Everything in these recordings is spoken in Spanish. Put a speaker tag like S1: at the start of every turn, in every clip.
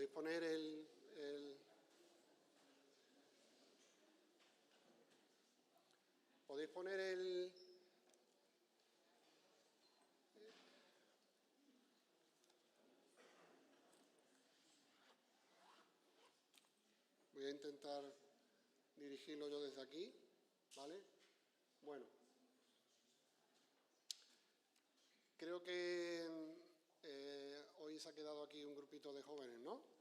S1: ¿Podéis poner ¿Podéis poner el... Voy a intentar dirigirlo yo desde aquí, ¿vale? Bueno, creo que hoy se ha quedado aquí un grupito de jóvenes, ¿no?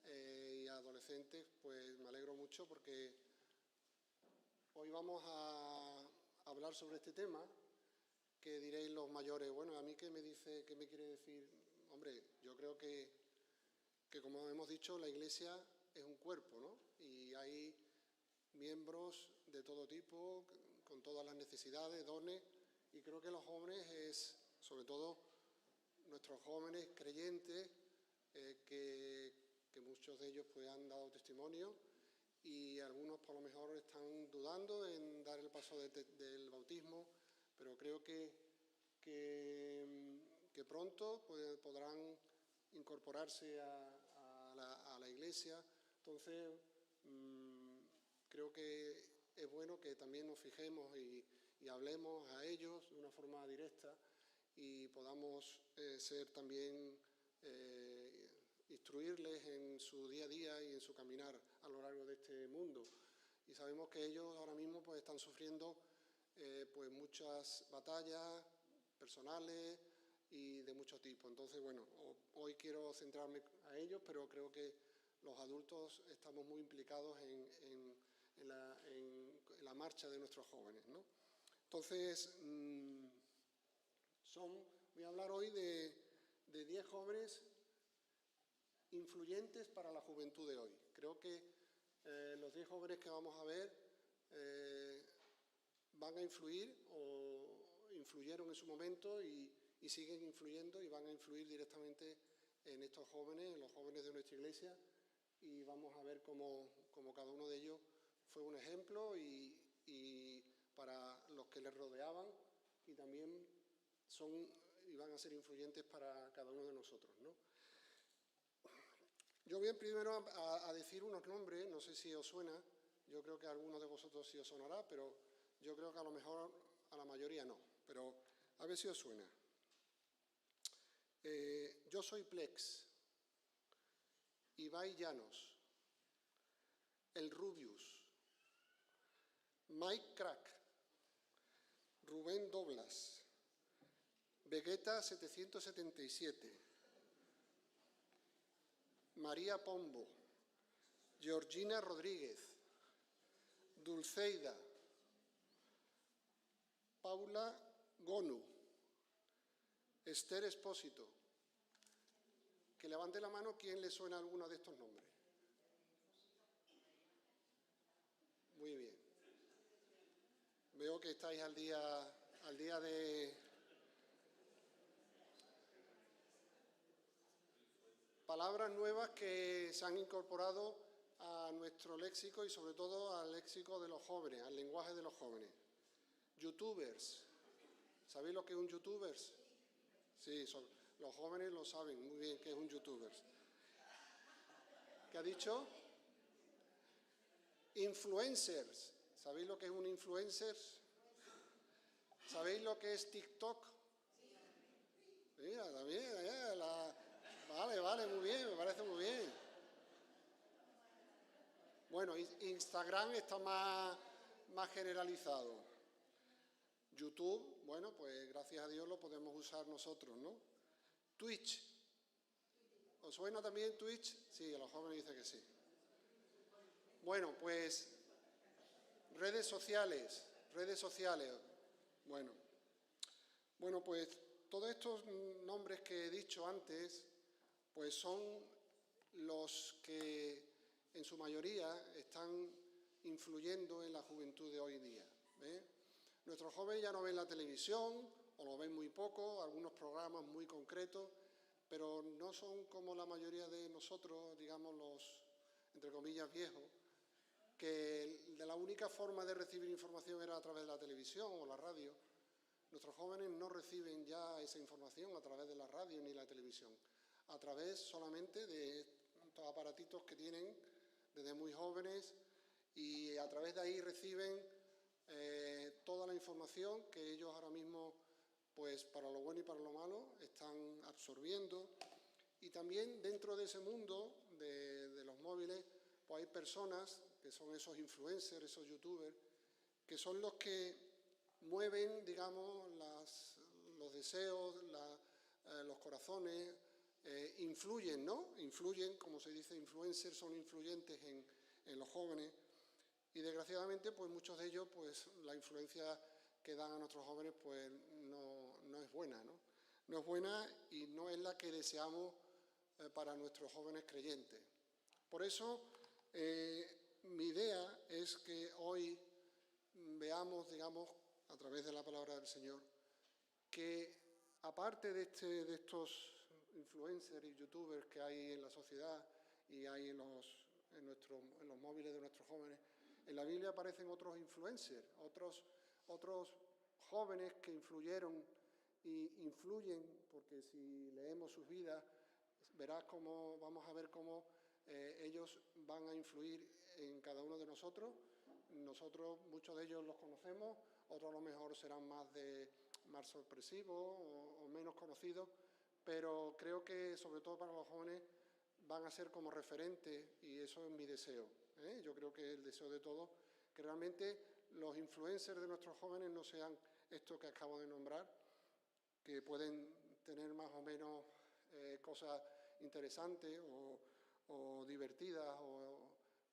S1: Y adolescentes, pues me alegro mucho porque hoy vamos a hablar sobre este tema que diréis los mayores. Bueno, ¿a mí qué me dice, qué me quiere decir? Hombre, yo creo que como hemos dicho, la Iglesia es un cuerpo, ¿no? Y hay miembros de todo tipo, con todas las necesidades, dones, y creo que los jóvenes es, sobre todo, nuestros jóvenes creyentes, que muchos de ellos pues han dado testimonio y algunos por lo mejor están dudando en dar el paso del bautismo, pero creo que pronto pues, podrán incorporarse a la Iglesia. Entonces, creo que es bueno que también nos fijemos y hablemos a ellos de una forma directa y podamos ser también, instruirles en su día a día y en su caminar a lo largo de este mundo. Y sabemos que ellos ahora mismo pues, están sufriendo pues, muchas batallas personales y de mucho tipo. Entonces, bueno, hoy quiero centrarme a ellos, pero creo que los adultos estamos muy implicados en la marcha de nuestros jóvenes, ¿no? Entonces, voy a hablar hoy de 10 jóvenes influyentes para la juventud de hoy. Creo que los 10 jóvenes que vamos a ver van a influir o influyeron en su momento y siguen influyendo y van a influir directamente en estos jóvenes, en los jóvenes de nuestra Iglesia, y vamos a ver cómo cada uno de ellos fue un ejemplo y para los que les rodeaban y también van a ser influyentes para cada uno de nosotros, ¿no? Yo voy primero a decir unos nombres, no sé si os suena, yo creo que a algunos de vosotros sí os sonará, pero yo creo que a lo mejor a la mayoría no, pero a ver si os suena. Yo soy Plex, Ibai Llanos, El Rubius, Mike Crack, Rubén Doblas, Vegeta 777, María Pombo, Georgina Rodríguez, Dulceida, Paula Gonu, Esther Espósito. Que levante la mano quien le suena alguno de estos nombres. Muy bien. Veo que estáis al día de palabras nuevas que se han incorporado a nuestro léxico y sobre todo al léxico de los jóvenes, al lenguaje de los jóvenes. Youtubers. ¿Sabéis lo que es un youtuber? Sí, los jóvenes lo saben muy bien que es un youtuber. ¿Qué ha dicho? Influencers. ¿Sabéis lo que es un influencer? ¿Sabéis lo que es TikTok? Mira, también, vale, muy bien, me parece muy bien. Bueno, Instagram está más generalizado. YouTube, bueno, pues gracias a Dios lo podemos usar nosotros, ¿no? Twitch. ¿Os suena también Twitch? Sí, a los jóvenes dice que sí. Bueno, pues redes sociales. Bueno, pues todos estos nombres que he dicho antes, pues son los que en su mayoría están influyendo en la juventud de hoy día. Nuestros jóvenes ya no ven la televisión, o lo ven muy poco, algunos programas muy concretos, pero no son como la mayoría de nosotros, digamos los, entre comillas, viejos, que de la única forma de recibir información era a través de la televisión o la radio. Nuestros jóvenes no reciben ya esa información a través de la radio ni la televisión, a través solamente de estos aparatitos que tienen desde muy jóvenes y a través de ahí reciben toda la información que ellos ahora mismo, pues para lo bueno y para lo malo, están absorbiendo. Y también dentro de ese mundo de los móviles, pues hay personas que son esos influencers, esos youtubers, que son los que mueven, digamos, los deseos, los corazones, influyen, ¿no? Influyen, como se dice, influencers son influyentes en los jóvenes. Y desgraciadamente, pues muchos de ellos, pues la influencia que dan a nuestros jóvenes, pues no es buena, ¿no? No es buena y no es la que deseamos para nuestros jóvenes creyentes. Por eso, mi idea es que hoy veamos, digamos, a través de la palabra del Señor, que aparte de estos influencers y youtubers que hay en la sociedad y hay en los móviles de nuestros jóvenes, en la Biblia aparecen otros influencers, otros jóvenes que influyeron y influyen, porque si leemos sus vidas, vamos a ver cómo ellos van a influir en cada uno de nosotros. Nosotros, muchos de ellos los conocemos, otros a lo mejor serán más sorpresivos o menos conocidos, pero creo que sobre todo para los jóvenes van a ser como referentes y eso es mi deseo. Yo creo que el deseo de todos, que realmente los influencers de nuestros jóvenes no sean estos que acabo de nombrar, que pueden tener más o menos cosas interesantes o divertidas,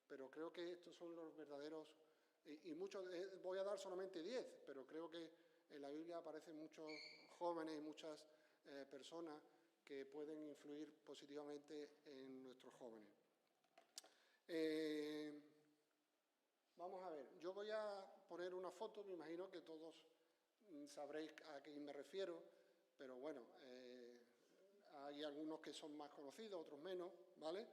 S1: pero creo que estos son los verdaderos, y muchos, voy a dar solamente 10, pero creo que en la Biblia aparecen muchos jóvenes y muchas personas que pueden influir positivamente en nuestros jóvenes. Vamos a ver, yo voy a poner una foto, me imagino que todos sabréis a quién me refiero, pero bueno, hay algunos que son más conocidos, otros menos, ¿vale?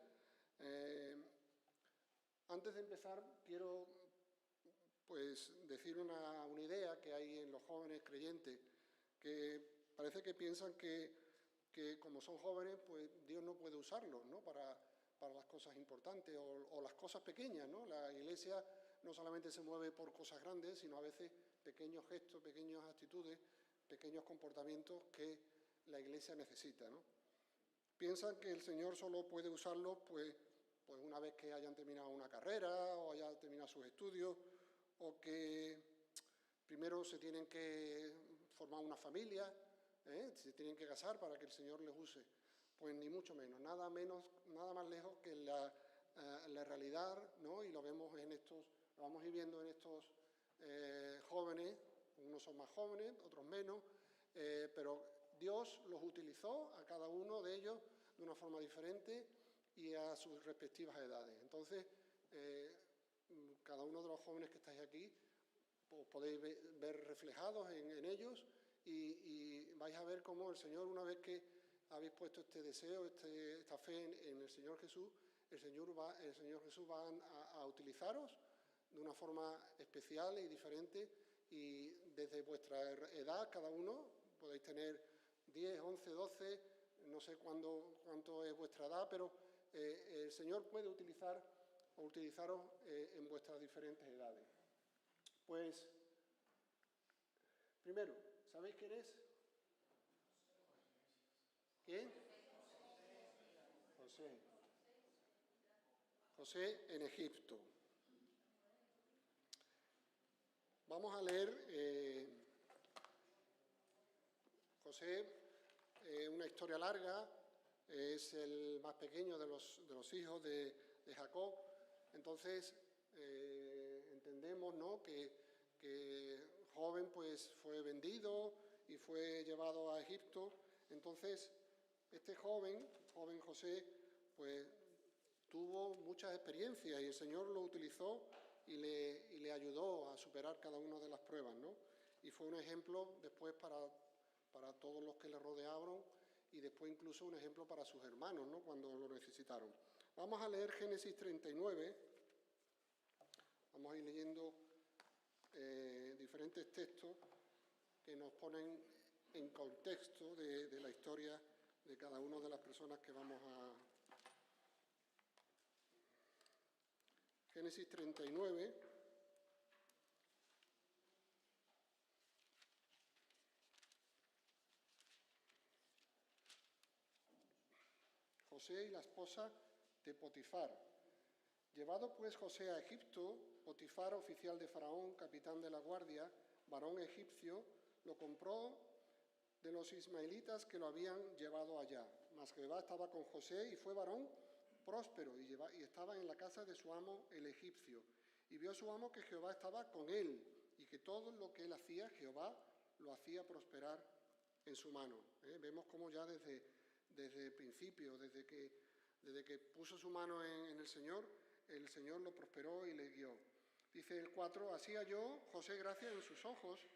S1: Antes de empezar, quiero pues decir una idea que hay en los jóvenes creyentes, que parece que piensan que como son jóvenes, pues Dios no puede usarlos, ¿no? Para las cosas importantes o las cosas pequeñas, ¿no? La Iglesia no solamente se mueve por cosas grandes, sino a veces pequeños gestos, pequeñas actitudes, pequeños comportamientos que la Iglesia necesita, ¿no? Piensan que el Señor solo puede usarlos pues una vez que hayan terminado una carrera o hayan terminado sus estudios, o que primero se tienen que formar una familia, se tienen que casar para que el Señor les use. Pues ni mucho menos, nada más lejos que la realidad, ¿no? Y lo vemos lo vamos viviendo en estos jóvenes, unos son más jóvenes, otros menos, pero Dios los utilizó a cada uno de ellos de una forma diferente y a sus respectivas edades. Entonces, cada uno de los jóvenes que estáis aquí, os podéis ver reflejados en ellos y vais a ver cómo el Señor, una vez que habéis puesto este deseo, esta fe en el Señor Jesús, el Señor Jesús va a utilizaros de una forma especial y diferente, y desde vuestra edad, cada uno, podéis tener 10, 11, 12, no sé cuánto es vuestra edad, pero el Señor puede utilizaros en vuestras diferentes edades. Pues, primero, ¿sabéis quién es? ¿Quién? José. José en Egipto. Vamos a leer José, una historia larga, es el más pequeño de los hijos de Jacob. Entonces, entendemos, ¿no?, que joven pues fue vendido y fue llevado a Egipto. Entonces, este joven José, pues tuvo muchas experiencias y el Señor lo utilizó y le ayudó a superar cada una de las pruebas, ¿no? Y fue un ejemplo después para todos los que le rodearon y después incluso un ejemplo para sus hermanos, ¿no?, cuando lo necesitaron. Vamos a leer Génesis 39, vamos a ir leyendo diferentes textos que nos ponen en contexto de la historia de cada una de las personas que vamos Génesis 39. José y la esposa de Potifar. Llevado pues José a Egipto, Potifar, oficial de Faraón, capitán de la guardia, varón egipcio, lo compró de los ismaelitas que lo habían llevado allá. Mas Jehová estaba con José y fue varón próspero y estaba en la casa de su amo el egipcio. Y vio su amo que Jehová estaba con él y que todo lo que él hacía, Jehová lo hacía prosperar en su mano. Vemos cómo ya desde el principio, desde que puso su mano en el Señor lo prosperó y le guió. Dice el 4, así halló José gracia en sus ojos,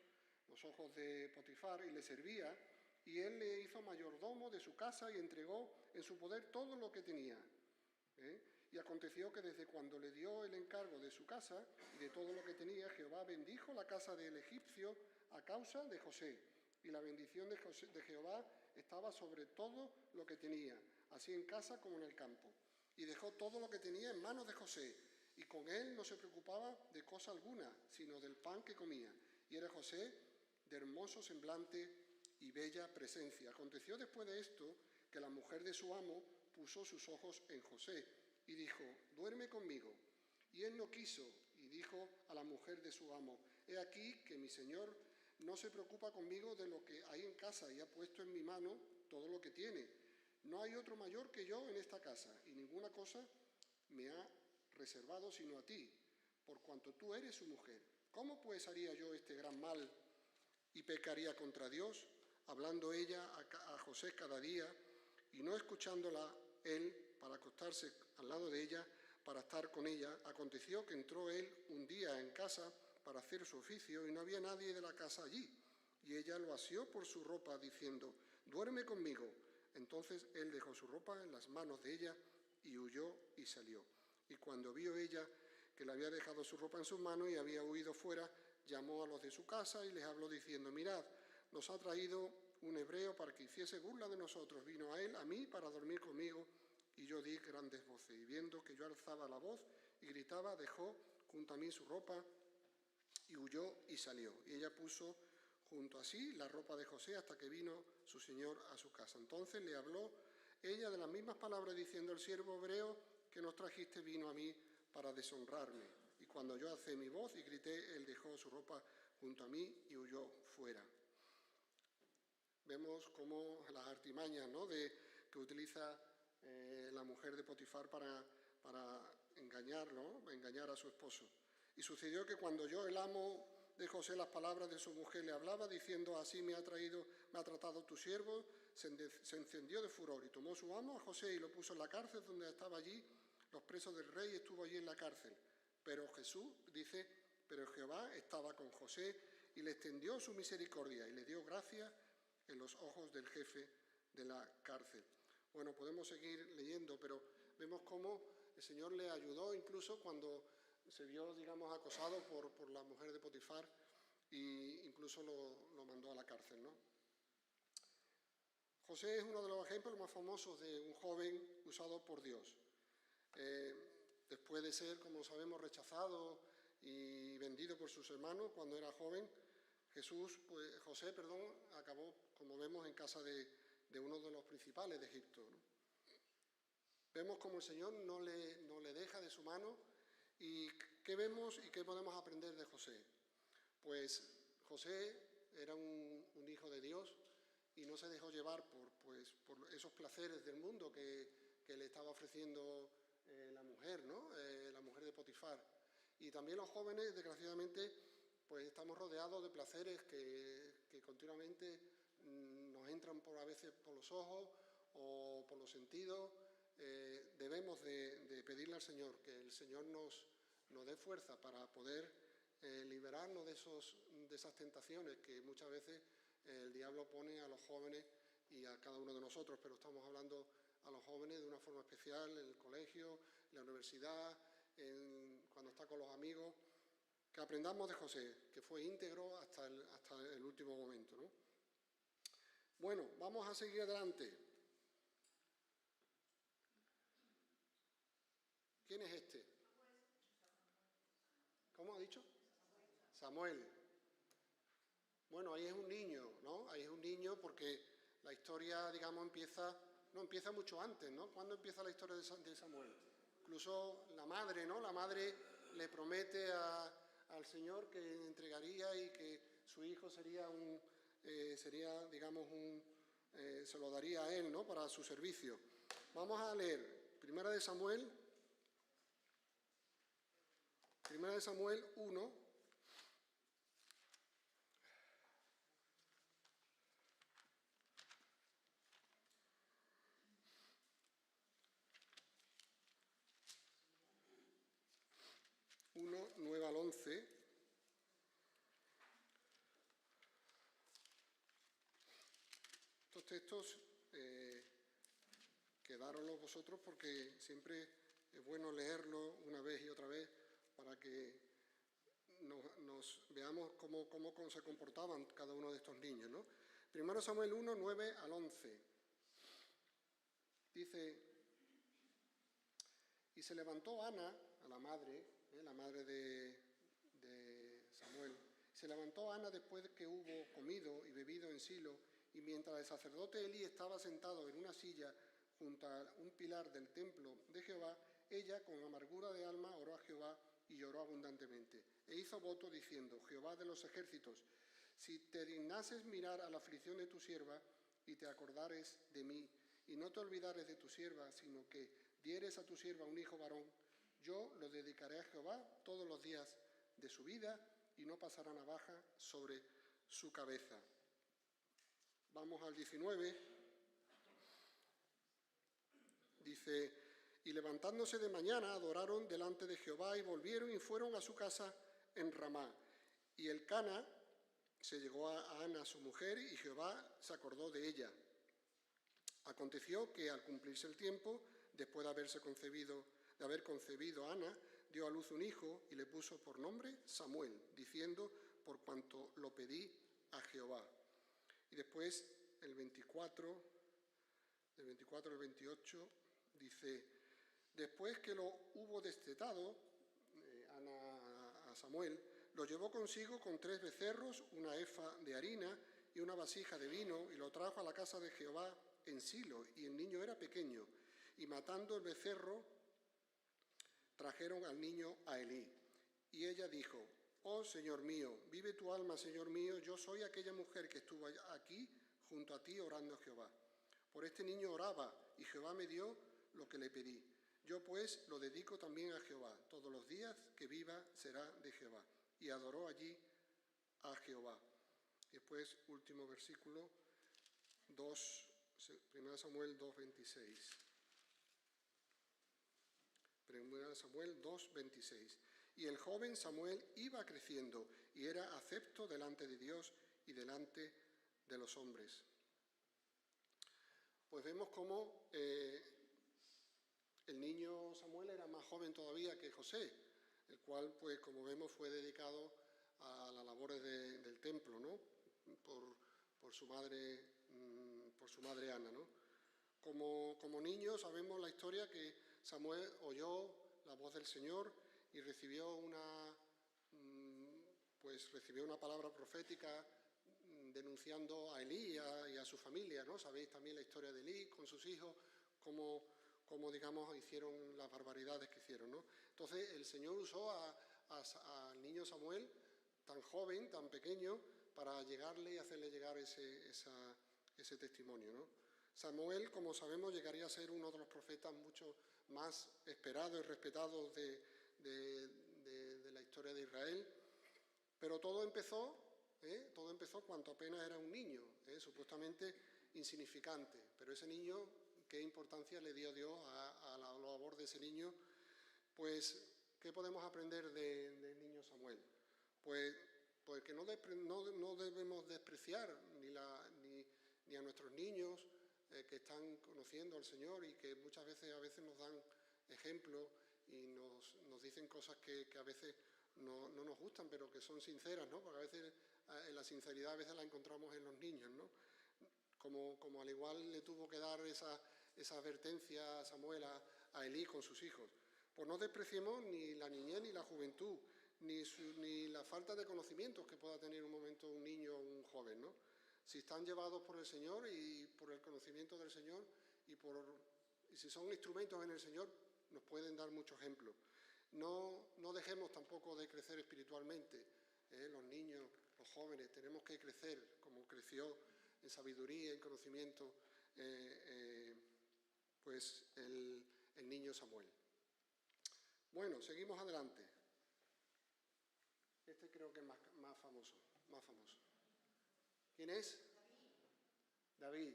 S1: los ojos de Potifar, y le servía, y él le hizo mayordomo de su casa y entregó en su poder todo lo que tenía. Y aconteció que desde cuando le dio el encargo de su casa y de todo lo que tenía, Jehová bendijo la casa del egipcio a causa de José. Y la bendición de Jehová estaba sobre todo lo que tenía, así en casa como en el campo. Y dejó todo lo que tenía en manos de José, y con él no se preocupaba de cosa alguna, sino del pan que comía. Y era José de hermoso semblante y bella presencia. Aconteció después de esto que la mujer de su amo puso sus ojos en José y dijo, duerme conmigo. Y él no quiso, y dijo a la mujer de su amo, he aquí que mi señor no se preocupa conmigo de lo que hay en casa y ha puesto en mi mano todo lo que tiene. No hay otro mayor que yo en esta casa, y ninguna cosa me ha reservado sino a ti, por cuanto tú eres su mujer. ¿Cómo pues haría yo este gran mal y pecaría contra Dios, hablando ella a José cada día y no escuchándola él para acostarse al lado de ella, para estar con ella? Aconteció que entró él un día en casa para hacer su oficio y no había nadie de la casa allí. Y ella lo asió por su ropa diciendo, duerme conmigo. Entonces él dejó su ropa en las manos de ella y huyó y salió. Y cuando vio ella que le había dejado su ropa en sus manos y había huido fuera, llamó a los de su casa y les habló diciendo, mirad, nos ha traído un hebreo para que hiciese burla de nosotros. Vino a él, a mí, para dormir conmigo, y yo di grandes voces. Y viendo que yo alzaba la voz y gritaba, dejó junto a mí su ropa y huyó y salió. Y ella puso junto a sí la ropa de José hasta que vino su señor a su casa. Entonces le habló ella de las mismas palabras diciendo, el siervo hebreo que nos trajiste vino a mí para deshonrarme. Y cuando yo alcé mi voz y grité, él dejó su ropa junto a mí y huyó fuera. Vemos cómo las artimañas, ¿no?, que utiliza la mujer de Potifar para engañar, ¿no?, engañar a su esposo. Y sucedió que cuando oyó el amo de José las palabras de su mujer, le hablaba diciendo, así me ha tratado tu siervo, se encendió de furor y tomó su amo a José y lo puso en la cárcel donde estaba allí los presos del rey, estuvo allí en la cárcel. Pero pero Jehová estaba con José y le extendió su misericordia y le dio gracia en los ojos del jefe de la cárcel. Bueno, podemos seguir leyendo, pero vemos cómo el Señor le ayudó incluso cuando se vio, digamos, acosado por la mujer de Potifar e incluso lo mandó a la cárcel, ¿no? José es uno de los ejemplos más famosos de un joven usado por Dios. Después de ser, como sabemos, rechazado y vendido por sus hermanos cuando era joven, José acabó, como vemos, en casa de uno de los principales de Egipto, ¿no? Vemos como el Señor no le deja de su mano. ¿Y qué vemos y qué podemos aprender de José? Pues José era un hijo de Dios y no se dejó llevar por esos placeres del mundo que le estaba ofreciendo la mujer, ¿no?, la mujer de Potifar. Y también los jóvenes, desgraciadamente, pues estamos rodeados de placeres que continuamente nos entran a veces por los ojos o por los sentidos. Debemos de pedirle al Señor que el Señor nos dé fuerza para poder liberarnos de esas tentaciones que muchas veces el diablo pone a los jóvenes y a cada uno de nosotros, pero estamos hablando a los jóvenes de una forma especial, en el colegio, en la universidad, cuando está con los amigos, que aprendamos de José, que fue íntegro hasta el último momento, ¿no? Bueno, vamos a seguir adelante. ¿Quién es este? Samuel. Bueno, ahí es un niño, ¿no? Ahí es un niño porque la historia, digamos, empieza mucho antes, ¿no? ¿Cuándo empieza la historia de Samuel? Incluso la madre, ¿no? La madre le promete al Señor que entregaría y que su hijo sería, digamos, se lo daría a él, ¿no? Para su servicio. Vamos a leer Primera de Samuel 1. 1, 9 al 11. Estos textos quedároslos vosotros porque siempre es bueno leerlo una vez y otra vez para que nos veamos cómo se comportaban cada uno de estos niños, ¿no? 1 Samuel 1, 9 al 11. Dice: y se levantó Ana, a la madre de Samuel, se levantó Ana después que hubo comido y bebido en Silo, y mientras el sacerdote Elí estaba sentado en una silla junto a un pilar del templo de Jehová, ella con amargura de alma oró a Jehová y lloró abundantemente. E hizo voto diciendo: Jehová de los ejércitos, si te dignases mirar a la aflicción de tu sierva y te acordares de mí, y no te olvidares de tu sierva, sino que dieres a tu sierva un hijo varón, yo lo dedicaré a Jehová todos los días de su vida, y no pasará navaja sobre su cabeza. Vamos al 19. Dice: y levantándose de mañana adoraron delante de Jehová y volvieron y fueron a su casa en Ramá. Y Elcana se llegó a Ana su mujer y Jehová se acordó de ella. Aconteció que al cumplirse el tiempo, después de haber concebido Ana, dio a luz un hijo y le puso por nombre Samuel, diciendo: por cuanto lo pedí a Jehová. Y después del 24 al 28 dice: después que lo hubo destetado Ana a Samuel, lo llevó consigo con 3 becerros, una efa de harina y una vasija de vino, y lo trajo a la casa de Jehová en Silo, y el niño era pequeño. Y matando el becerro, trajeron al niño a Elí. Y ella dijo: oh Señor mío, vive tu alma, Señor mío, yo soy aquella mujer que estuvo aquí junto a ti orando a Jehová. Por este niño oraba, y Jehová me dio lo que le pedí. Yo pues lo dedico también a Jehová. Todos los días que viva será de Jehová. Y adoró allí a Jehová. Después, último versículo, 1 Samuel 2:26. 1 Samuel 2:26. Y el joven Samuel iba creciendo y era acepto delante de Dios y delante de los hombres. Pues vemos cómo el niño Samuel era más joven todavía que José, el cual, pues como vemos, fue dedicado a las labores del templo, ¿no? Por su madre Ana, ¿no? Como niño sabemos la historia que Samuel oyó la voz del Señor y recibió una palabra profética denunciando a Elí y a su familia, ¿no? Sabéis también la historia de Elí con sus hijos, cómo digamos, hicieron las barbaridades que hicieron, ¿no? Entonces el Señor usó al niño Samuel, tan joven, tan pequeño, para llegarle y hacerle llegar ese testimonio, ¿no? Samuel, como sabemos, llegaría a ser uno de los profetas mucho más esperados y respetados de la historia de Israel, pero todo empezó cuando apenas era un niño, supuestamente insignificante, pero ese niño, ¿qué importancia le dio Dios a la labor de ese niño? Pues, ¿qué podemos aprender del niño Samuel? Pues que no debemos despreciar ni a nuestros niños que están conociendo al Señor y que muchas veces nos dan ejemplos y nos dicen cosas que a veces no nos gustan, pero que son sinceras, ¿no? Porque a veces la sinceridad la encontramos en los niños, ¿no? Como al igual le tuvo que dar esa advertencia a Samuel a Elí con sus hijos. Pues no despreciemos ni la niñez ni la juventud, ni la falta de conocimientos que pueda tener un momento un niño o un joven, ¿no? Si están llevados por el Señor y por el conocimiento del Señor y si son instrumentos en el Señor, nos pueden dar muchos ejemplos. No dejemos tampoco de crecer espiritualmente. Los niños, los jóvenes, tenemos que crecer como creció en sabiduría, en conocimiento, pues el niño Samuel. Bueno, seguimos adelante. Este creo que es más famoso. ¿Quién es? David.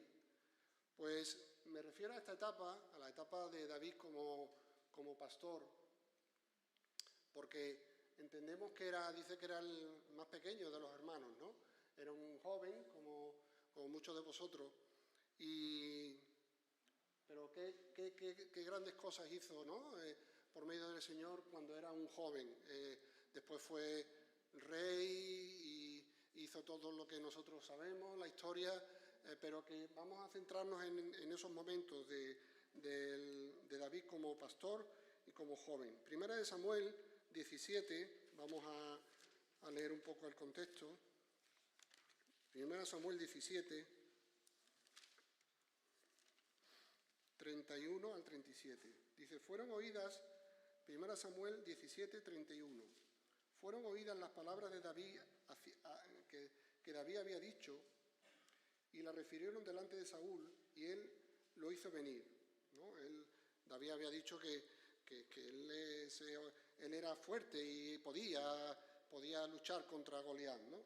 S1: Pues me refiero a esta etapa, a la etapa de David como pastor, porque entendemos que dice que era el más pequeño de los hermanos, ¿no? Era un joven, como muchos de vosotros, pero qué grandes cosas hizo, ¿no? Por medio del Señor cuando era un joven. Después fue rey y hizo todo lo que nosotros sabemos, la historia, pero que vamos a centrarnos en esos momentos de David como pastor y como joven. Primera de Samuel 17, vamos a leer un poco el contexto. Primera de Samuel 17, 31 al 37. Dice, fueron oídas, Primera Samuel 17, 31. Fueron oídas las palabras de David que David había dicho y la refirieron delante de Saúl y él lo hizo venir, ¿no? David había dicho que él era fuerte y podía luchar contra Goliat, ¿no?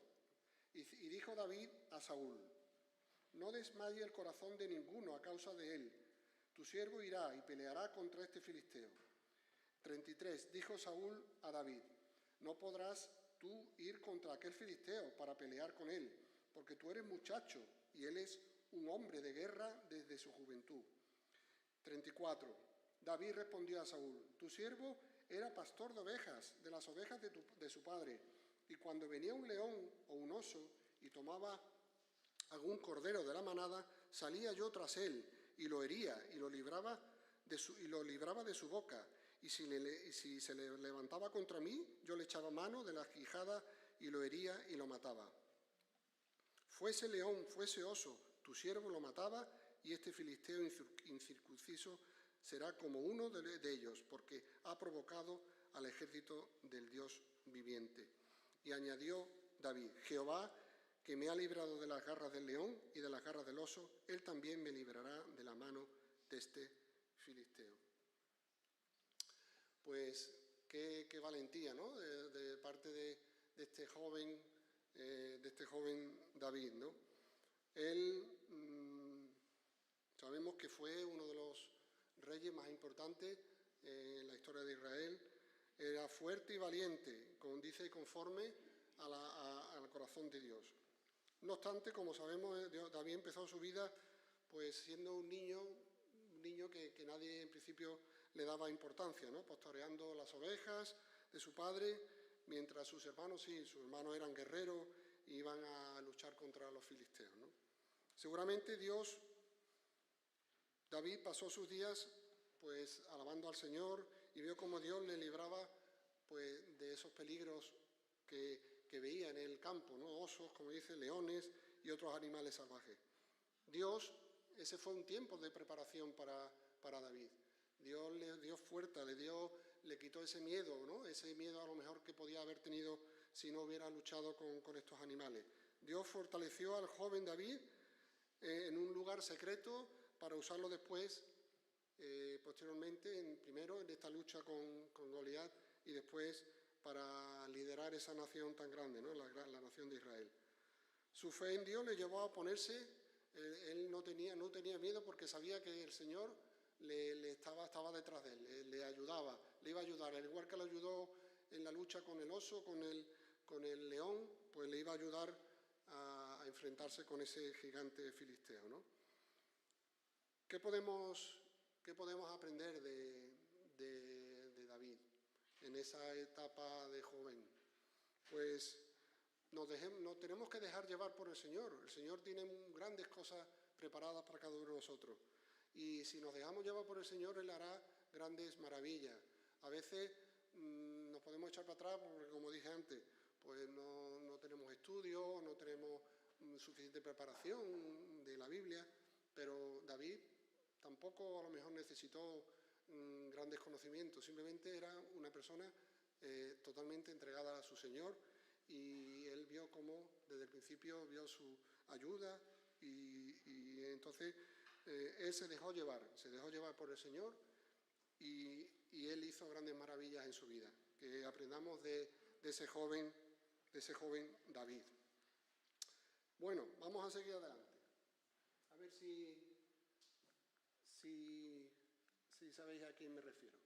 S1: Y dijo David a Saúl, no desmaye el corazón de ninguno a causa de él. Tu siervo irá y peleará contra este filisteo. 33. Dijo Saúl a David, no podrás tú ir contra aquel filisteo para pelear con él, porque tú eres muchacho y él es un hombre de guerra desde su juventud. 34. David respondió a Saúl, tu siervo era pastor de ovejas, de las ovejas de su padre, y cuando venía un león o un oso y tomaba algún cordero de la manada, salía yo tras él y lo hería y lo libraba de su boca. Y si se le levantaba contra mí, yo le echaba mano de la quijada y lo hería y lo mataba. Fuese león, fuese oso, tu siervo lo mataba, y este filisteo incircunciso será como uno de ellos, porque ha provocado al ejército del Dios viviente. Y añadió David, Jehová, que me ha librado de las garras del león y de las garras del oso, él también me librará de la mano de este filisteo. Pues qué valentía, ¿no? De parte de este joven David, ¿no? Él sabemos que fue uno de los reyes más importantes en la historia de Israel. Era fuerte y valiente, dice conforme al corazón de Dios. No obstante, como sabemos, David empezó su vida pues siendo un niño que nadie en principio le daba importancia, ¿no? Pastoreando las ovejas de su padre, mientras sus hermanos eran guerreros y iban a luchar contra los filisteos, ¿no? Seguramente David pasó sus días pues alabando al Señor y vio cómo Dios le libraba pues de esos peligros que veía en el campo, ¿no? Osos, como dice, leones y otros animales salvajes. Ese fue un tiempo de preparación para David. Dios le dio fuerza, le quitó ese miedo, ¿no? Ese miedo a lo mejor que podía haber tenido si no hubiera luchado con estos animales. Dios fortaleció al joven David en un lugar secreto para usarlo después, posteriormente, primero en esta lucha con Goliat y después para liderar esa nación tan grande, ¿no? La nación de Israel. Su fe en Dios le llevó a oponerse. Él no tenía miedo porque sabía que el Señor estaba detrás de él, le iba a ayudar, al igual que le ayudó en la lucha con el oso, con el león, pues le iba a ayudar a enfrentarse con ese gigante filisteo, ¿no? ¿Qué podemos aprender de David en esa etapa de joven? Pues nos tenemos que dejar llevar por el Señor. El Señor tiene grandes cosas preparadas para cada uno de nosotros. Y si nos dejamos llevar por el Señor, Él hará grandes maravillas. A veces nos podemos echar para atrás porque, como dije antes, pues no tenemos estudios, no tenemos suficiente preparación de la Biblia, pero David tampoco a lo mejor necesitó grandes conocimientos, simplemente era una persona totalmente entregada a su Señor, y él vio cómo desde el principio vio su ayuda y entonces él se dejó llevar por el Señor y él hizo grandes maravillas en su vida. Que aprendamos de ese joven David. Bueno, vamos a seguir adelante. A ver si sabéis a quién me refiero.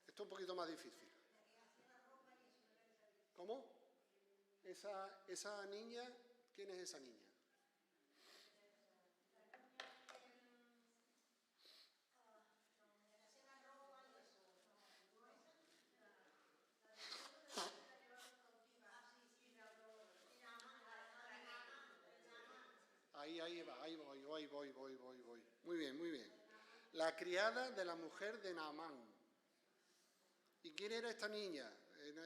S1: Esto es un poquito más difícil. ¿Cómo? Esa niña, ¿quién es esa niña? Ahí voy. Muy bien. La criada de la mujer de Naamán. ¿Y quién era esta niña?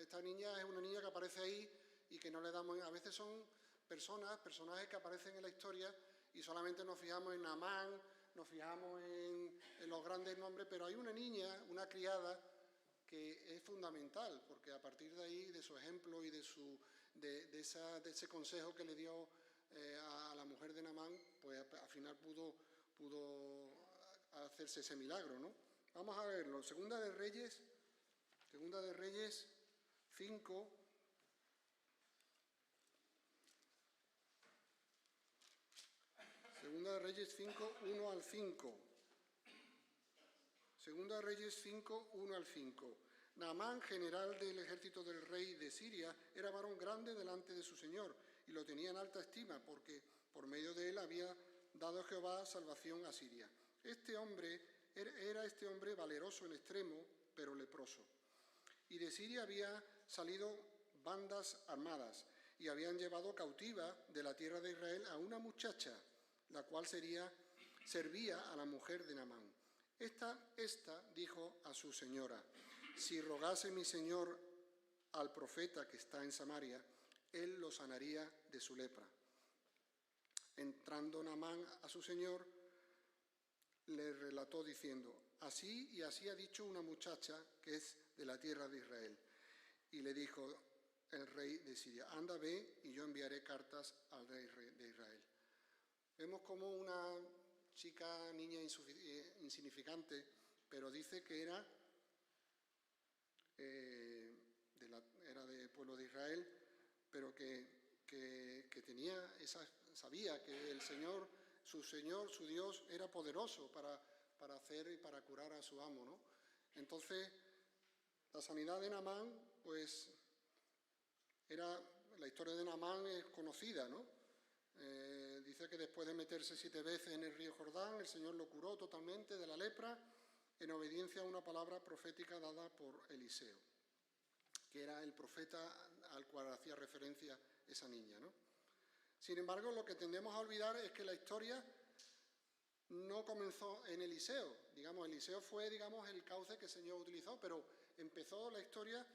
S1: Esta niña es una niña que aparece ahí y que no le damos... A veces son personajes que aparecen en la historia y solamente nos fijamos en Naamán, nos fijamos en los grandes nombres, pero hay una niña, una criada, que es fundamental, porque a partir de ahí, de su ejemplo y de ese consejo que le dio a la mujer de Naamán, pues al final pudo hacerse ese milagro, ¿no? Vamos a verlo. Segunda de Reyes 5. Segunda de Reyes 5, 1 al 5. Segunda de Reyes 5, 1 al 5. Naamán, general del ejército del rey de Siria, era varón grande delante de su señor y lo tenía en alta estima porque por medio de él había dado Jehová salvación a Siria. Este hombre valeroso en extremo, pero leproso. Y de Siria había salido bandas armadas y habían llevado cautiva de la tierra de Israel a una muchacha, la cual servía a la mujer de Naamán. Esta dijo a su señora: si rogase mi señor al profeta que está en Samaria, él lo sanaría de su lepra. Entrando Naamán a su señor, le relató diciendo: así y así ha dicho una muchacha que es de la tierra de Israel. Y le dijo el rey de Siria: anda, ve, y yo enviaré cartas al rey de Israel. Vemos como una niña insignificante, pero dice que era del pueblo de Israel, pero que sabía que el Señor, su Dios, era poderoso para hacer y para curar a su amo, ¿no? Entonces, la sanidad de Naamán, pues, la historia de Naamán es conocida, ¿no? Dice que después de meterse 7 veces en el río Jordán, el Señor lo curó totalmente de la lepra en obediencia a una palabra profética dada por Eliseo, que era el profeta al cual hacía referencia esa niña, ¿no? Sin embargo, lo que tendemos a olvidar es que la historia no comenzó en Eliseo. Eliseo fue, el cauce que el Señor utilizó, pero empezó la historia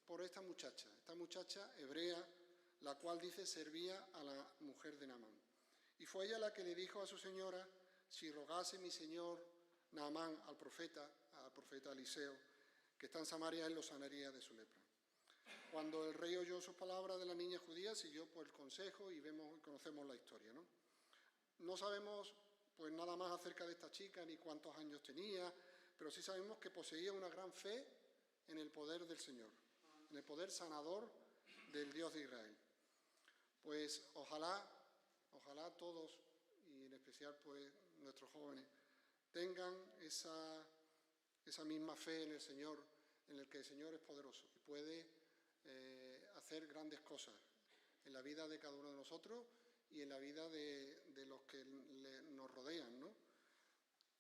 S1: por esta muchacha hebrea, la cual dice servía a la mujer de Naamán. Y fue ella la que le dijo a su señora: si rogase mi señor Naamán al profeta Eliseo, que está en Samaria, él lo sanaría de su lepra. Cuando el rey oyó sus palabras de la niña judía, siguió el consejo y conocemos la historia, ¿no? No sabemos pues nada más acerca de esta chica ni cuántos años tenía, pero sí sabemos que poseía una gran fe en el poder del Señor, en el poder sanador del Dios de Israel. Pues ojalá todos, y en especial pues nuestros jóvenes, tengan esa misma fe en el Señor, en el que el Señor es poderoso y puede hacer grandes cosas en la vida de cada uno de nosotros y en la vida de los que nos rodean, ¿no?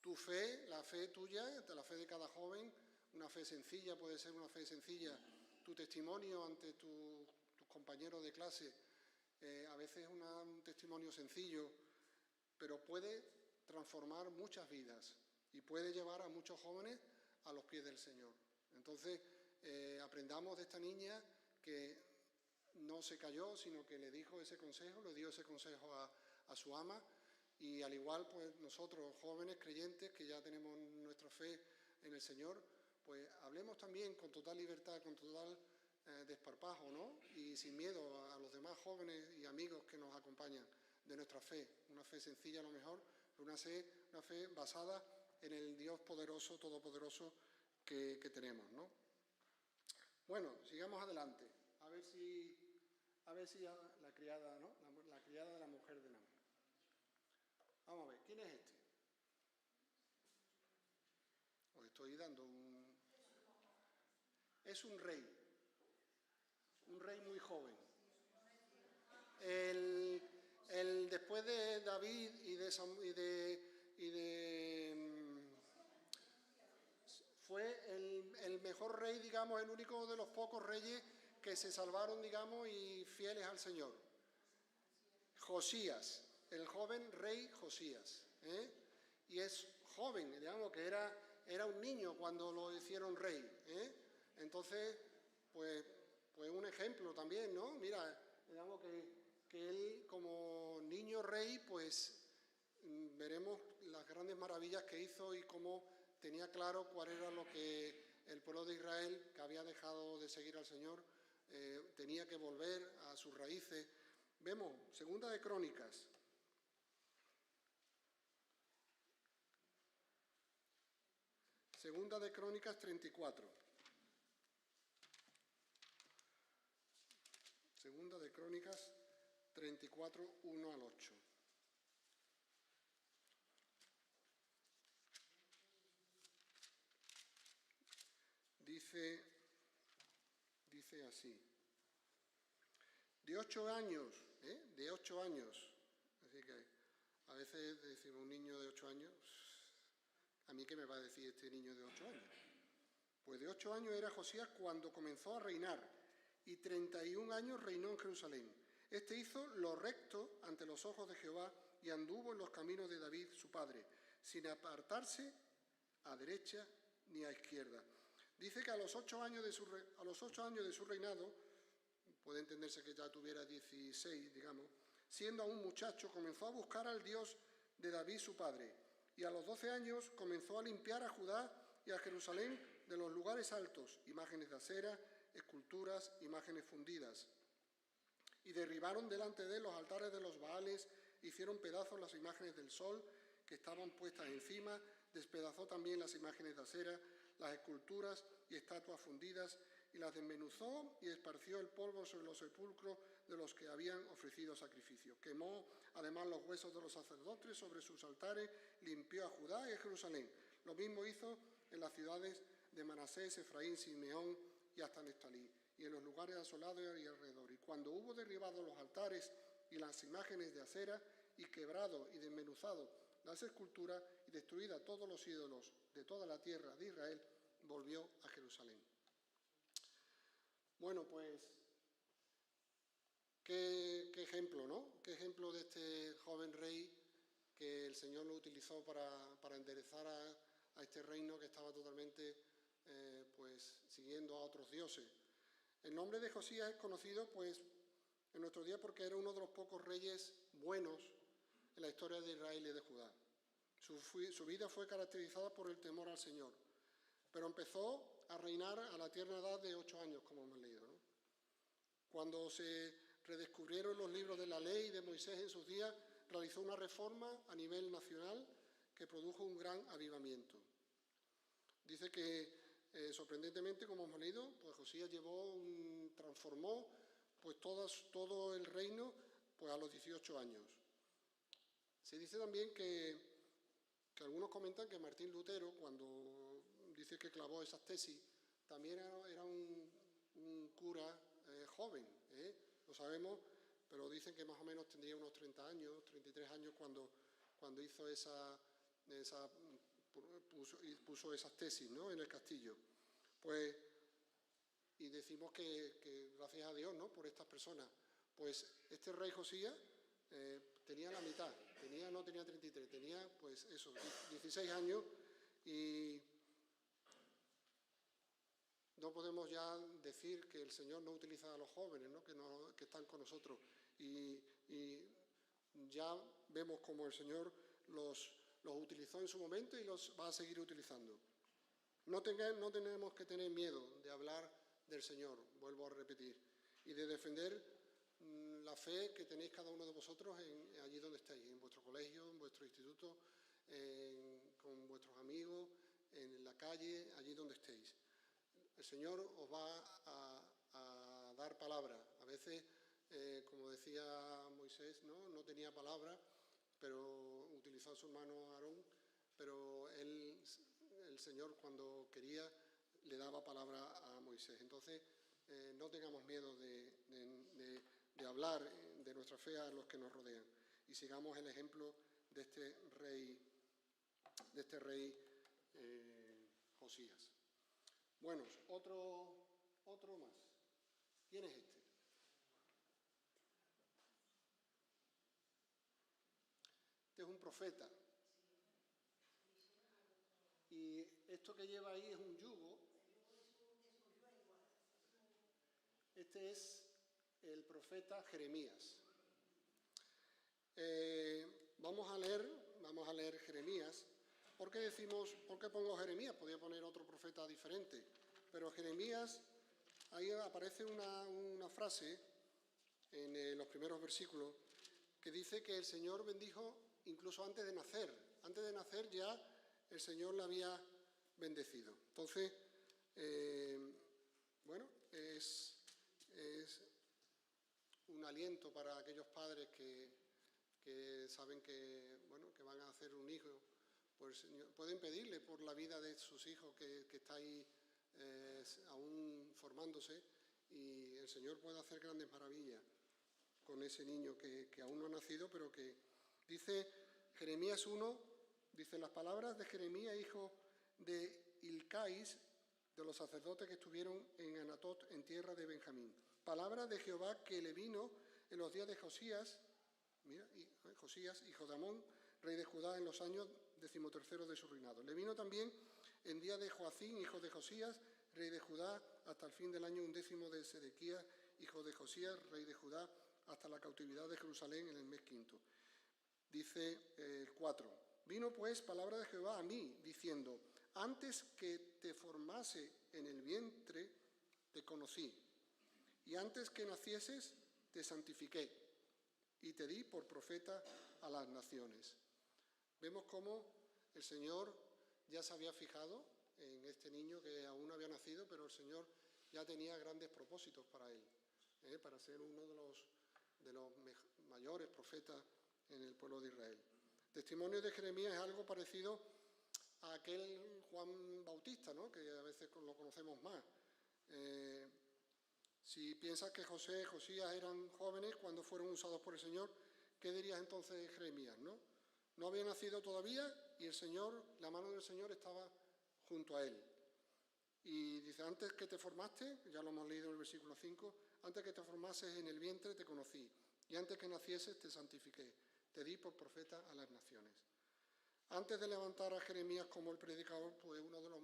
S1: Tu fe, la fe tuya, la fe de cada joven, una fe sencilla, puede ser una fe sencilla. Tu testimonio ante tus compañeros de clase, a veces es un testimonio sencillo, pero puede transformar muchas vidas y puede llevar a muchos jóvenes a los pies del Señor. Entonces, aprendamos de esta niña que no se cayó, sino que le dijo ese consejo, le dio ese consejo a su ama, y al igual, pues nosotros, jóvenes creyentes, que ya tenemos nuestra fe en el Señor, pues hablemos también con total libertad, con total desparpajo, ¿no? Y sin miedo a los demás jóvenes y amigos que nos acompañan de nuestra fe, una fe sencilla a lo mejor, pero una fe basada en el Dios poderoso, todopoderoso que tenemos, ¿no? Bueno, sigamos adelante, a ver si la criada, ¿no? La criada de la mujer de Naamán. Vamos a ver, ¿quién es este? Os estoy dando un... Es un rey muy joven. Después de David fue el mejor rey, digamos, el único de los pocos reyes que se salvaron, digamos, y fieles al Señor. Josías, el joven rey Josías, y es joven, digamos que era un niño cuando lo hicieron rey, entonces, pues un ejemplo también, ¿no? Mira, digamos que él como niño rey, pues veremos las grandes maravillas que hizo y cómo tenía claro cuál era lo que el pueblo de Israel, que había dejado de seguir al Señor, tenía que volver a sus raíces. Vemos, Segunda de Crónicas. Segunda de Crónicas 34. Segunda de Crónicas 34, 1 al 8. Dice así. De 8 años, de 8 años. Así que a veces decimos un niño de 8 años, ¿a mí qué me va a decir este niño de 8 años? Pues de 8 años era Josías cuando comenzó a reinar, y 31 años reinó en Jerusalén. Este hizo lo recto ante los ojos de Jehová y anduvo en los caminos de David, su padre, sin apartarse a derecha ni a izquierda. Dice que a los 8 años de su reinado, puede entenderse que ya tuviera 16, digamos, siendo aún muchacho, comenzó a buscar al Dios de David, su padre, y a los 12 años comenzó a limpiar a Judá y a Jerusalén de los lugares altos, imágenes de acera, esculturas, imágenes fundidas. Y derribaron delante de él los altares de los Baales, hicieron pedazos las imágenes del sol que estaban puestas encima, despedazó también las imágenes de acera, las esculturas y estatuas fundidas, y las desmenuzó y esparció el polvo sobre los sepulcros de los que habían ofrecido sacrificio. Quemó además los huesos de los sacerdotes sobre sus altares, limpió a Judá y a Jerusalén. Lo mismo hizo en las ciudades de Manasés, Efraín, Simeón y hasta Neftalí, y en los lugares asolados y alrededor. Y cuando hubo derribado los altares y las imágenes de acera, y quebrado y desmenuzado las esculturas, y destruida todos los ídolos de toda la tierra de Israel, volvió a Jerusalén. Bueno, pues, qué ejemplo, ¿no? Qué ejemplo de este joven rey que el Señor lo utilizó para enderezar a este reino que estaba totalmente pues siguiendo a otros dioses. El nombre de Josías es conocido pues en nuestro día porque era uno de los pocos reyes buenos en la historia de Israel y de Judá. Su vida fue caracterizada por el temor al Señor, pero empezó a reinar a la tierna edad de 8 años, como hemos leído, ¿no? Cuando se redescubrieron los libros de la ley de Moisés en sus días, realizó una reforma a nivel nacional que produjo un gran avivamiento. Dice que, sorprendentemente, como hemos leído, pues Josías transformó pues todo el reino pues a los 18 años. Se dice también que algunos comentan que Martín Lutero, cuando dice que clavó esas tesis, también era un cura joven, lo sabemos, pero dicen que más o menos tendría unos 30 años, 33 años cuando hizo puso esas tesis, ¿no?, en el castillo. Pues, y decimos que gracias a Dios, ¿no?, por estas personas. Pues este rey Josías tenía la mitad, no tenía 33, tenía pues eso, 16 años, Y no podemos ya decir que el Señor no utiliza a los jóvenes, ¿no? Que están con nosotros. Y ya vemos cómo el Señor los utilizó en su momento y los va a seguir utilizando. No tenemos que tener miedo de hablar del Señor, vuelvo a repetir, y de defender la fe que tenéis cada uno de vosotros allí donde estáis, en vuestro colegio, en vuestro instituto, con vuestros amigos, en la calle, allí donde estéis. El Señor os va a dar palabra. A veces, como decía Moisés, no tenía palabra, pero utilizó a su hermano Aarón, pero el Señor cuando quería le daba palabra a Moisés. Entonces, no tengamos miedo de hablar de nuestra fe a los que nos rodean y sigamos el ejemplo de este rey Josías. Bueno, otro más. ¿Quién es este? Este es un profeta. Y esto que lleva ahí es un yugo. Este es el profeta Jeremías. Vamos a leer Jeremías. ¿Por qué pongo Jeremías? Podría poner otro profeta diferente. Pero Jeremías, ahí aparece una frase en los primeros versículos que dice que el Señor bendijo incluso antes de nacer. Antes de nacer ya el Señor le había bendecido. Entonces, bueno, es un aliento para aquellos padres que saben que van a hacer un hijo. Pues el Señor, pueden pedirle por la vida de sus hijos que está ahí aún formándose, y el Señor puede hacer grandes maravillas con ese niño que aún no ha nacido, pero que dice Jeremías 1, dice las palabras de Jeremías, hijo de Hilcais, de los sacerdotes que estuvieron en Anatot, en tierra de Benjamín. Palabra de Jehová que le vino en los días de Josías, hijo de Amón, rey de Judá, en los años 13 de su reinado. Le vino también en día de Joacín, hijo de Josías, rey de Judá, hasta el fin del año 11 de Sedequías, hijo de Josías, rey de Judá, hasta la cautividad de Jerusalén en el mes quinto. Dice el 4. Vino pues palabra de Jehová a mí, diciendo: antes que te formase en el vientre, te conocí, y antes que nacieses, te santifiqué, y te di por profeta a las naciones. Vemos cómo el Señor ya se había fijado en este niño que aún no había nacido, pero el Señor ya tenía grandes propósitos para él, para ser uno de los mayores profetas en el pueblo de Israel. El testimonio de Jeremías es algo parecido a aquel Juan Bautista, ¿no? Que a veces lo conocemos más. Si piensas que José y Josías eran jóvenes cuando fueron usados por el Señor, ¿qué dirías entonces de Jeremías, no? No había nacido todavía y la mano del Señor estaba junto a él. Y dice, antes que te formaste, ya lo hemos leído en el versículo 5, antes que te formases en el vientre te conocí, y antes que nacieses te santifiqué, te di por profeta a las naciones. Antes de levantar a Jeremías como el predicador, pues uno de los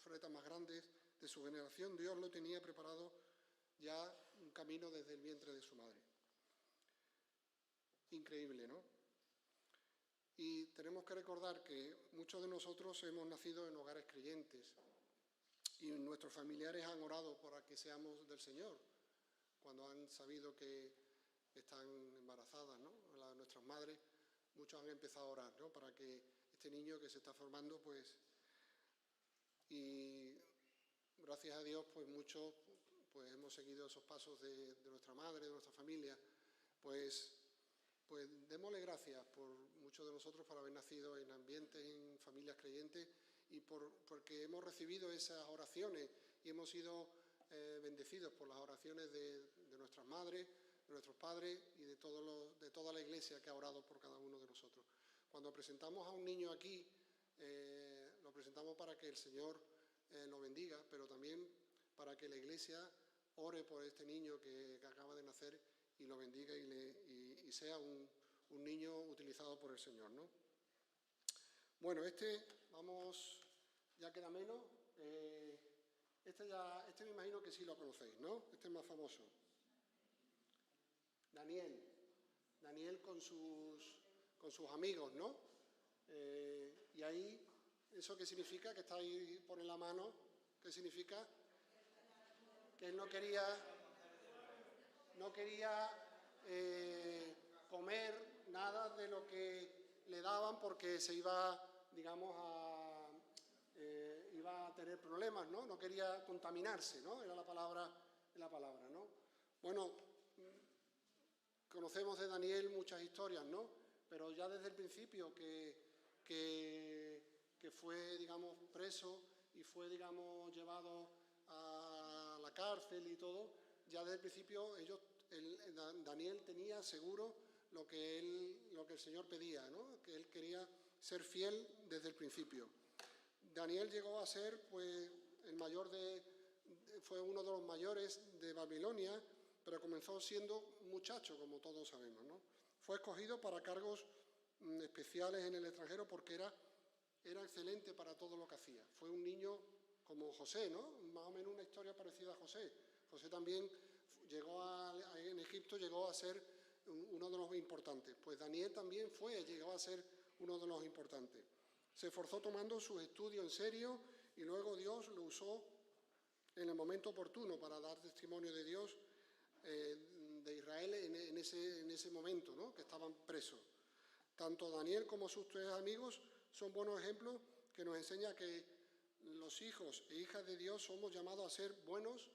S1: profetas más grandes de su generación, Dios lo tenía preparado ya un camino desde el vientre de su madre. Increíble, ¿no? Y tenemos que recordar que muchos de nosotros hemos nacido en hogares creyentes y nuestros familiares han orado para que seamos del Señor cuando han sabido que están embarazadas, ¿no? Nuestras madres, muchos han empezado a orar, ¿no? Para que este niño que se está formando, pues, y gracias a Dios, pues muchos pues hemos seguido esos pasos de nuestra madre, de nuestra familia, pues démosle gracias por muchos de nosotros por haber nacido en ambientes, en familias creyentes y porque hemos recibido esas oraciones y hemos sido bendecidos por las oraciones de nuestras madres, de nuestros padres y de toda la Iglesia que ha orado por cada uno de nosotros. Cuando presentamos a un niño aquí, lo presentamos para que el Señor lo bendiga, pero también para que la Iglesia ore por este niño que acaba de nacer y lo bendiga y sea un niño utilizado por el Señor, ¿no? Bueno, vamos ya queda menos. Este me imagino que sí lo conocéis, ¿no? Este es más famoso. Daniel. Daniel con sus amigos, ¿no? Y ahí, ¿eso qué significa? Que está ahí, pone la mano. ¿Qué significa? Que él no quería comer nada de lo que le daban porque se iba, digamos, iba a tener problemas, ¿no? No quería contaminarse, ¿no? Era la palabra, ¿no? Bueno, conocemos de Daniel muchas historias, ¿no? Pero ya desde el principio que fue, digamos, preso y fue, digamos, llevado a la cárcel y todo, ya desde el principio Daniel tenía seguro lo que el Señor pedía, ¿no? Que él quería ser fiel desde el principio. Daniel llegó a ser, pues, fue uno de los mayores de Babilonia, pero comenzó siendo un muchacho, como todos sabemos, ¿no? Fue escogido para cargos especiales en el extranjero porque era excelente para todo lo que hacía. Fue un niño como José, ¿no? Más o menos una historia parecida a José. José también en Egipto llegó a ser uno de los importantes. Pues Daniel también llegó a ser uno de los importantes. Se esforzó tomando sus estudios en serio y luego Dios lo usó en el momento oportuno para dar testimonio de Dios, de Israel en ese momento, ¿no? Que estaban presos. Tanto Daniel como sus tres amigos son buenos ejemplos que nos enseñan que los hijos e hijas de Dios somos llamados a ser buenos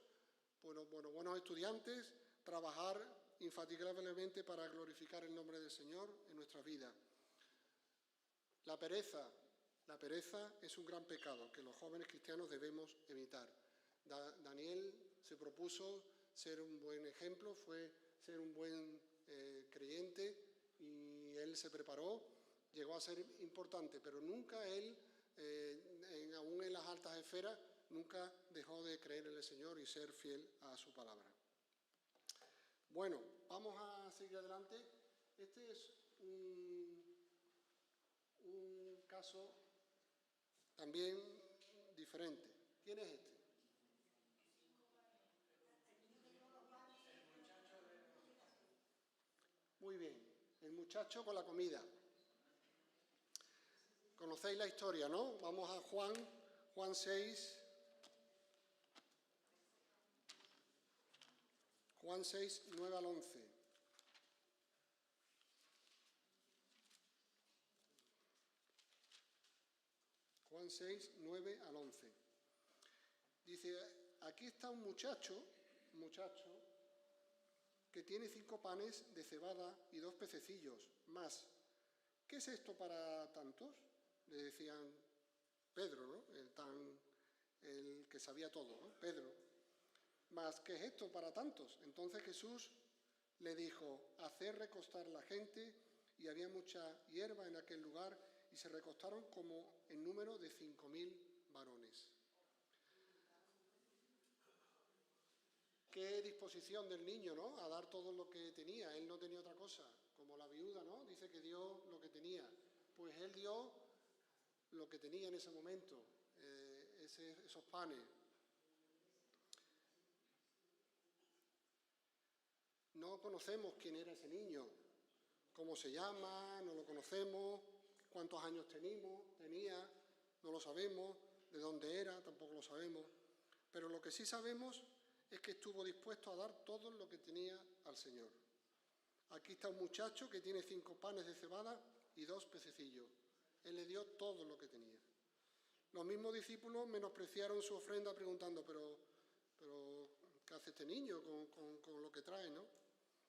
S1: estudiantes, trabajar infatigablemente para glorificar el nombre del Señor en nuestras vidas. La pereza es un gran pecado que los jóvenes cristianos debemos evitar. Daniel se propuso ser un buen ejemplo, fue ser un buen creyente y él se preparó, llegó a ser importante, pero nunca él, aún en las altas esferas, nunca dejó de creer en el Señor y ser fiel a su palabra. Bueno, vamos a seguir adelante. Este es un caso también diferente. ¿Quién es este? Muy bien, el muchacho con la comida. Conocéis la historia, ¿no? Vamos a Juan 6. Juan 6, 9 al 11. Juan 6, 9 al 11. Dice, aquí está un muchacho que tiene 5 panes de cebada y 2 pececillos más. ¿Qué es esto para tantos? Le decían Pedro, ¿no? El que sabía todo, ¿no? Pedro. Más, ¿qué es esto para tantos? Entonces Jesús le dijo, hacer recostar la gente, y había mucha hierba en aquel lugar, y se recostaron como en número de 5.000 varones. Qué disposición del niño, ¿no? A dar todo lo que tenía. Él no tenía otra cosa, como la viuda, ¿no? Dice que dio lo que tenía. Pues él dio lo que tenía en ese momento, esos panes. No conocemos quién era ese niño, cómo se llama, no lo conocemos, cuántos años tenía, no lo sabemos, de dónde era, tampoco lo sabemos. Pero lo que sí sabemos es que estuvo dispuesto a dar todo lo que tenía al Señor. Aquí está un muchacho que tiene 5 panes de cebada y 2 pececillos. Él le dio todo lo que tenía. Los mismos discípulos menospreciaron su ofrenda preguntando, pero ¿qué hace este niño con lo que trae, no?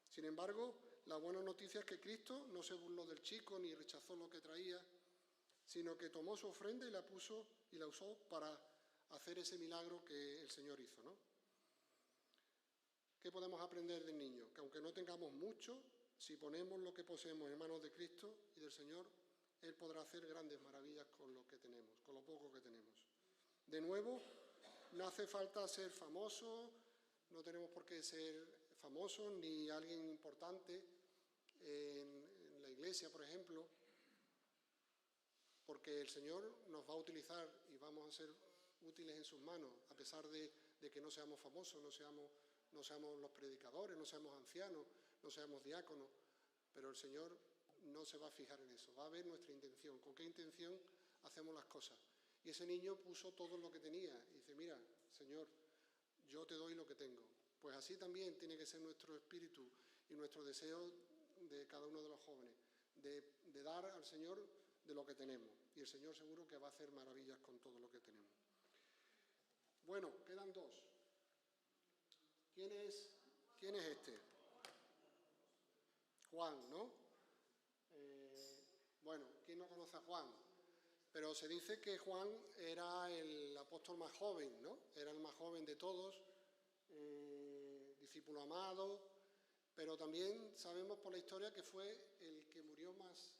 S1: Sin embargo, la buena noticia es que Cristo no se burló del chico ni rechazó lo que traía, sino que tomó su ofrenda y la puso y la usó para hacer ese milagro que el Señor hizo, ¿no? ¿Qué podemos aprender del niño? Que aunque no tengamos mucho, si ponemos lo que poseemos en manos de Cristo y del Señor, Él podrá hacer grandes maravillas con lo que tenemos, con lo poco que tenemos. De nuevo, no hace falta ser famoso, no tenemos por qué ser famosos ni alguien importante en la iglesia, por ejemplo, porque el Señor nos va a utilizar y vamos a ser útiles en sus manos, a pesar de que no seamos famosos, no seamos los predicadores, no seamos ancianos, no seamos diáconos, pero el Señor no se va a fijar en eso, va a ver nuestra intención, con qué intención hacemos las cosas. Y ese niño puso todo lo que tenía y dice, mira, Señor, yo te doy lo que tengo. Pues así también tiene que ser nuestro espíritu y nuestro deseo de cada uno de los jóvenes, de dar al Señor de lo que tenemos. Y el Señor seguro que va a hacer maravillas con todo lo que tenemos. Bueno, quedan dos. ¿Quién es este? Juan, ¿no? Bueno, ¿quién no conoce a Juan? Pero se dice que Juan era el apóstol más joven, ¿no? Era el más joven de todos, discípulo amado, pero también sabemos por la historia que fue el que murió más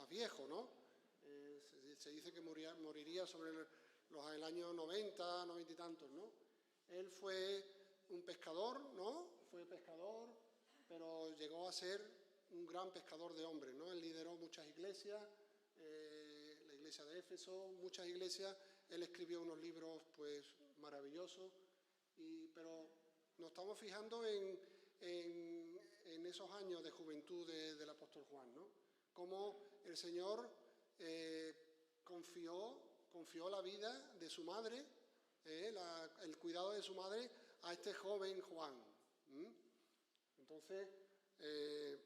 S1: viejo, ¿no? Se dice que moriría sobre el año 90 y tantos, ¿no? Él fue un pescador, ¿no? Fue pescador, pero llegó a ser un gran pescador de hombres, ¿no? Él lideró muchas iglesias, la iglesia de Éfeso, muchas iglesias. Él escribió unos libros, pues, maravillosos, pero nos estamos fijando en esos años de juventud del apóstol Juan, ¿no? Cómo el Señor confió la vida de su madre, el cuidado de su madre a este joven Juan. Entonces,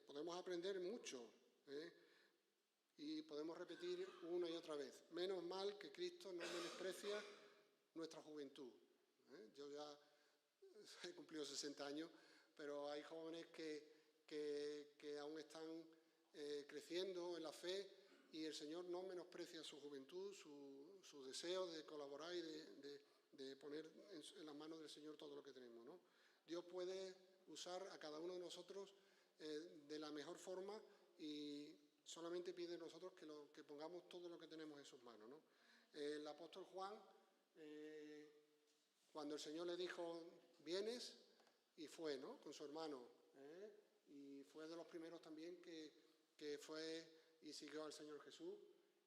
S1: podemos aprender mucho y podemos repetir una y otra vez. Menos mal que Cristo no menosprecia nuestra juventud. Yo ya he cumplido 60 años, pero hay jóvenes que aún están creciendo en la fe y el Señor no menosprecia su juventud, su deseo de colaborar y de poner en las manos del Señor todo lo que tenemos, ¿no? Dios puede usar a cada uno de nosotros de la mejor forma y solamente pide de nosotros que pongamos todo lo que tenemos en sus manos, ¿no? El apóstol Juan, cuando el Señor le dijo, vienes, y fue, ¿no? Con su hermano, y fue de los primeros también que fue y siguió al Señor Jesús,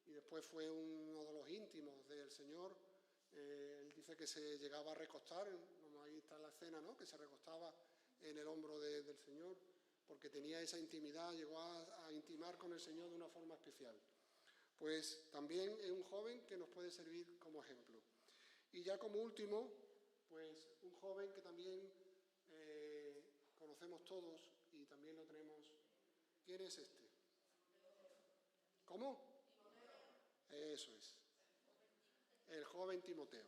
S1: y después fue uno de los íntimos del Señor. Él dice que se llegaba a recostar, como ahí está la escena, ¿no? Que se recostaba en el hombro del Señor, porque tenía esa intimidad, llegó a intimar con el Señor de una forma especial. Pues también es un joven que nos puede servir como ejemplo. Y ya como último, pues un joven que también conocemos todos y también lo tenemos. ¿Quién es este? ¿Cómo? Eso es. El joven Timoteo.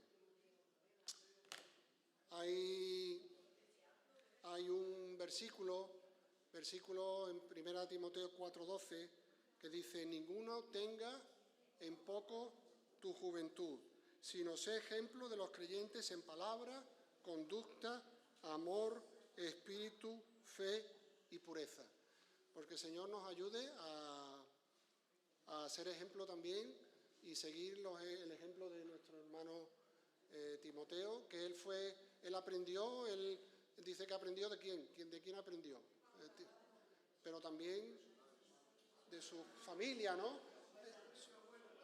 S1: Hay un versículo en 1 Timoteo 4:12, que dice, ninguno tenga en poco tu juventud, sino sé ejemplo de los creyentes en palabra, conducta, amor, espíritu, fe y pureza. Porque el Señor nos ayude a ser ejemplo también y seguir el ejemplo de nuestro hermano Timoteo, que él aprendió, él dice que aprendió ¿de quién? ¿De quién aprendió? Pero también de su familia, ¿no?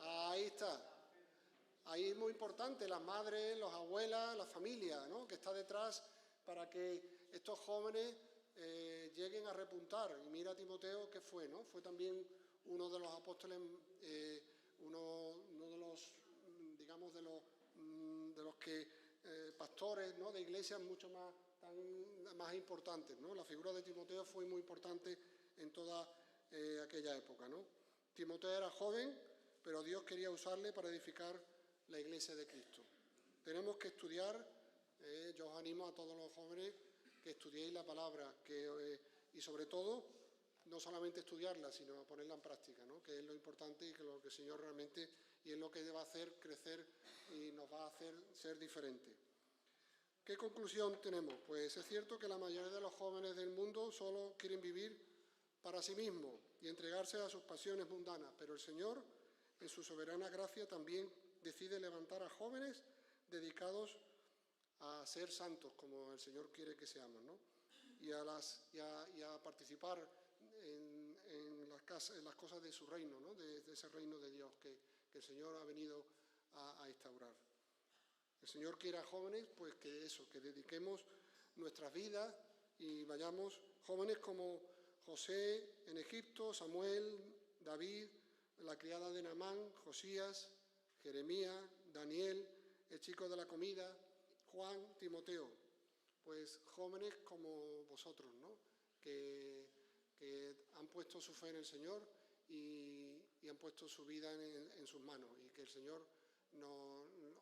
S1: Ahí está. Ahí es muy importante, las madres, las abuelas, la familia, ¿no? Que está detrás para que estos jóvenes lleguen a repuntar. Y mira Timoteo que fue, ¿no? Fue también uno de los apóstoles, uno de los, digamos, de los que pastores, ¿no? De iglesias mucho más importantes, ¿no? La figura de Timoteo fue muy importante en toda aquella época, ¿no? Timoteo era joven, pero Dios quería usarle para edificar la iglesia de Cristo. Tenemos que estudiar, yo os animo a todos los jóvenes que estudiéis la palabra, y sobre todo, no solamente estudiarla, sino ponerla en práctica, ¿no? Que es lo importante y que lo que el Señor realmente, y es lo que va a hacer crecer y nos va a hacer ser diferentes. ¿Qué conclusión tenemos? Pues es cierto que la mayoría de los jóvenes del mundo solo quieren vivir para sí mismos y entregarse a sus pasiones mundanas, pero el Señor, en su soberana gracia, también decide levantar a jóvenes dedicados a ser santos, como el Señor quiere que seamos, ¿no? Y a participar en las cosas de su reino, ¿no? de ese reino de Dios que el Señor ha venido a instaurar. El Señor quiere a jóvenes, pues que dediquemos nuestras vidas y vayamos jóvenes como José en Egipto, Samuel, David, la criada de Naamán, Josías, Jeremías, Daniel, el chico de la comida, Juan, Timoteo, pues jóvenes como vosotros, ¿no? que han puesto su fe en el Señor y han puesto su vida en sus manos, y que el Señor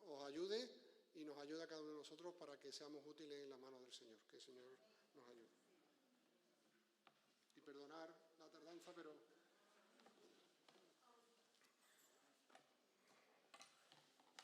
S1: os ayude y nos ayude a cada uno de nosotros para que seamos útiles en las manos del Señor. Que el Señor